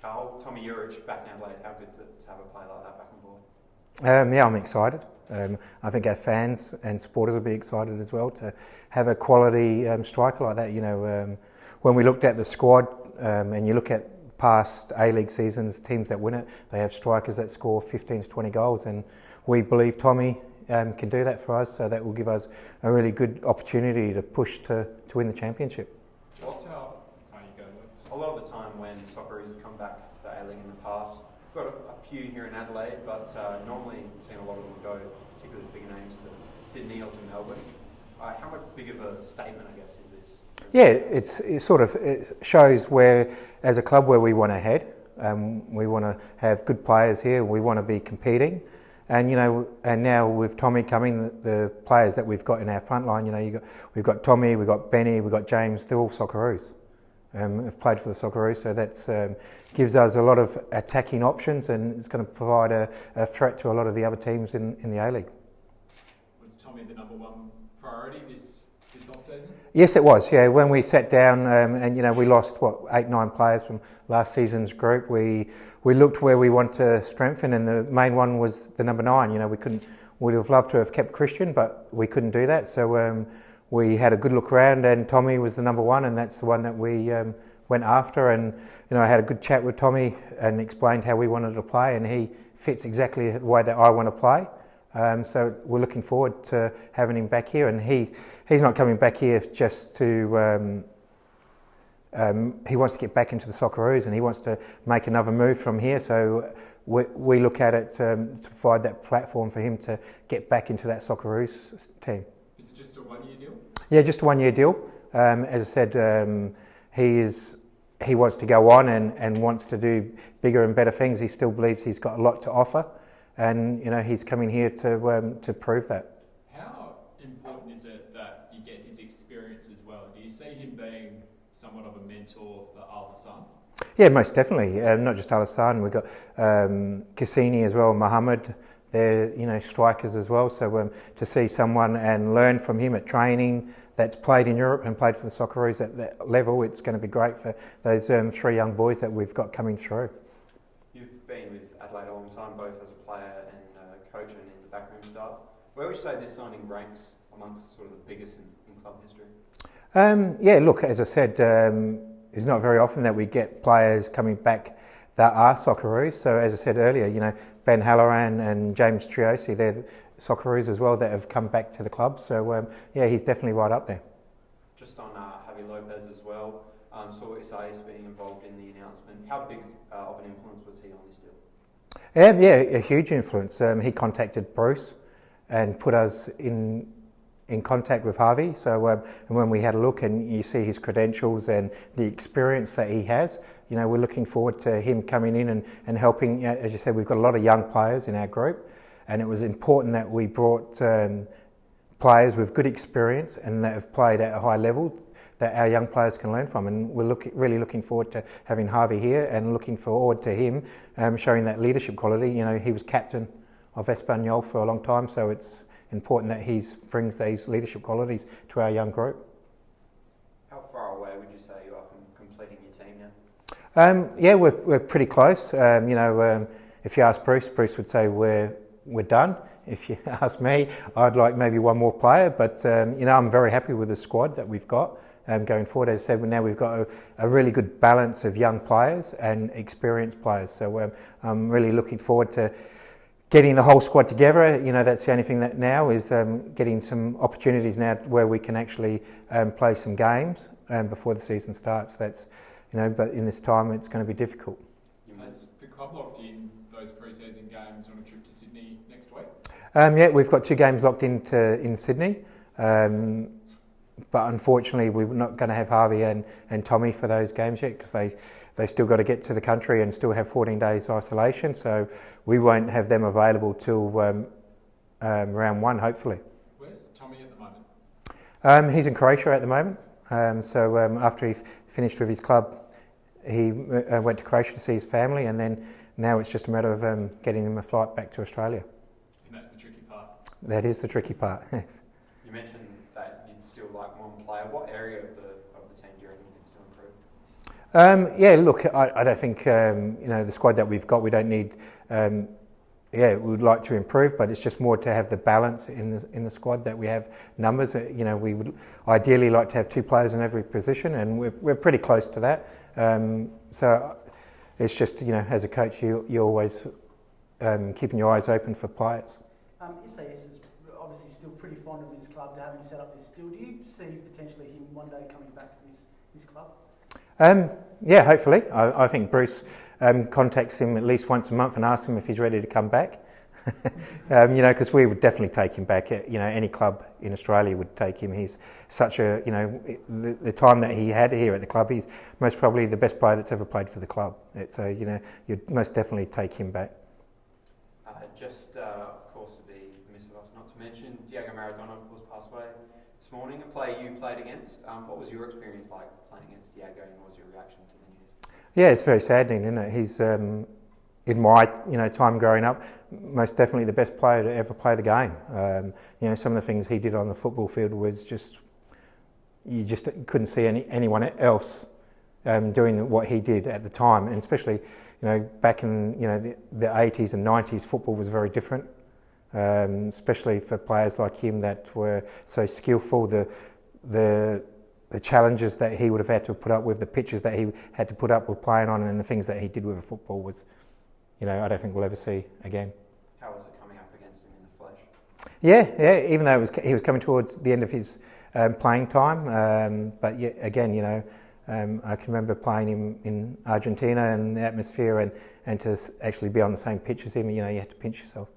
Carl, Tomi Juric back in Adelaide. How good is it to have a player like that back on board? Yeah, I'm excited. I think our fans and supporters will be excited as well to have a quality striker like that. You know, when we looked at the squad and you look at past A-League seasons, teams that win it, they have strikers that score 15 to 20 goals, and we believe Tomi can do that for us, so that will give us a really good opportunity to push to win the championship. A lot of the time when Socceroos have come back to the A-League in the past, we've got a few here in Adelaide, but normally we've seen a lot of them go, particularly bigger names, to Sydney or to Melbourne. How much big of a statement, I guess, is this? Yeah, it shows where, as a club, where we want to head. We want to have good players here. We want to be competing, and and now with Tomi coming, the players that we've got in our front line, we've got Tomi, we've got Benny, we've got James. They're all Socceroos. Have played for the Socceroos, so that gives us a lot of attacking options, and it's going to provide a threat to a lot of the other teams in the A-League. Was Tomi the number one priority this off-season? Yes, it was. Yeah, when we sat down and we lost 8-9 players from last season's group, we looked where we want to strengthen, and the main one was the number 9. We'd have loved to have kept Christian, but we couldn't do that. So we had a good look around, and Tomi was the number 1, and that's the one that we went after. And I had a good chat with Tomi and explained how we wanted to play, and he fits exactly the way that I want to play. So we're looking forward to having him back here, and he's not coming back here just to. He wants to get back into the Socceroos, and he wants to make another move from here. So we look at it to provide that platform for him to get back into that Socceroos team. Is it just a one-year deal? Yeah, just a one-year deal. As I said, he wants to go on and wants to do bigger and better things. He still believes he's got a lot to offer, and he's coming here to prove that. How important is it that you get his experience as well? Do you see him being somewhat of a mentor for Al Hassan? Yeah, most definitely. Not just Al Hassan. We've got Cassini as well, Mohammed. They're strikers as well. So to see someone and learn from him at training that's played in Europe and played for the Socceroos at that level, it's going to be great for those 3 young boys that we've got coming through. You've been with Adelaide a long time, both as a player and coach and in the backroom staff. Where would you say this signing ranks amongst sort of the biggest in club history? Yeah, look, as I said, it's not very often that we get players coming back that are Socceroos. So as I said earlier, Ben Halloran and James Triosi, they're Socceroos as well that have come back to the club. So yeah, he's definitely right up there. Just on Javi Lopez as well, saw Isaias being involved in the announcement. How big of an influence was he on this deal? Yeah, a huge influence. He contacted Bruce and put us in contact with Javi. So and when we had a look and you see his credentials and the experience that he has, we're looking forward to him coming in and helping. As you said, we've got a lot of young players in our group, and it was important that we brought players with good experience and that have played at a high level that our young players can learn from. And we're really looking forward to having Javi here and looking forward to him showing that leadership quality. He was captain of Espanyol for a long time, so it's important that he brings these leadership qualities to our young group. How far away would you say you are from completing your team now? Yeah, we're pretty close. If you ask Bruce would say we're done. If you ask me, I'd like maybe one more player, but I'm very happy with the squad that we've got going forward. As I said, now we've got a really good balance of young players and experienced players. So I'm really looking forward to getting the whole squad together. That's the only thing that now is getting some opportunities now where we can actually play some games before the season starts. That's but in this time it's going to be difficult. Has the club locked in those pre-season games on a trip to Sydney next week? Yeah, we've got 2 games locked in Sydney, but unfortunately we're not going to have Javi and Tomi for those games yet because they still got to get to the country and still have 14 days isolation, so we won't have them available till round 1 hopefully. Where's Tomi at the moment? He's in Croatia at the moment. So after he finished with his club, he went to Croatia to see his family, and then now it's just a matter of getting him a flight back to Australia. And that's the tricky part. That is the tricky part, yes. You mentioned that you'd still like one player. What area of the team do you reckon you can still Yeah, look, I don't think the squad that we've got, we don't need. We would like to improve, but it's just more to have the balance in the squad that we have numbers. We would ideally like to have 2 players in every position, and we're pretty close to that. So it's just as a coach, you're always keeping your eyes open for players. SAS is obviously still pretty fond of this club, to having set up this still. Do you see potentially him one day coming back to this club? Yeah, hopefully. I think Bruce contacts him at least once a month and asks him if he's ready to come back. Because we would definitely take him back. Any club in Australia would take him. He's such a, the time that he had here at the club, he's most probably the best player that's ever played for the club. So, you'd most definitely take him back. Of course, it'd be remiss of us not to mention Diego Maradona, of course, passed away this morning. A player you played against. What was your experience like playing against Diego, and what was your reaction to the news? Yeah, it's very saddening, isn't it? He's in my time growing up, most definitely the best player to ever play the game. Some of the things he did on the football field was just you couldn't see anyone else doing what he did at the time, and especially back in the 80s and 90s, football was very different, especially for players like him that were so skillful. The challenges that he would have had to put up with, the pitches that he had to put up with playing on, and the things that he did with the football was, I don't think we'll ever see again. How was it coming up against him in the flesh? Yeah. Even though he was coming towards the end of his playing time, but yeah, again, I can remember playing him in Argentina and the atmosphere, and to actually be on the same pitch as him, you had to pinch yourself.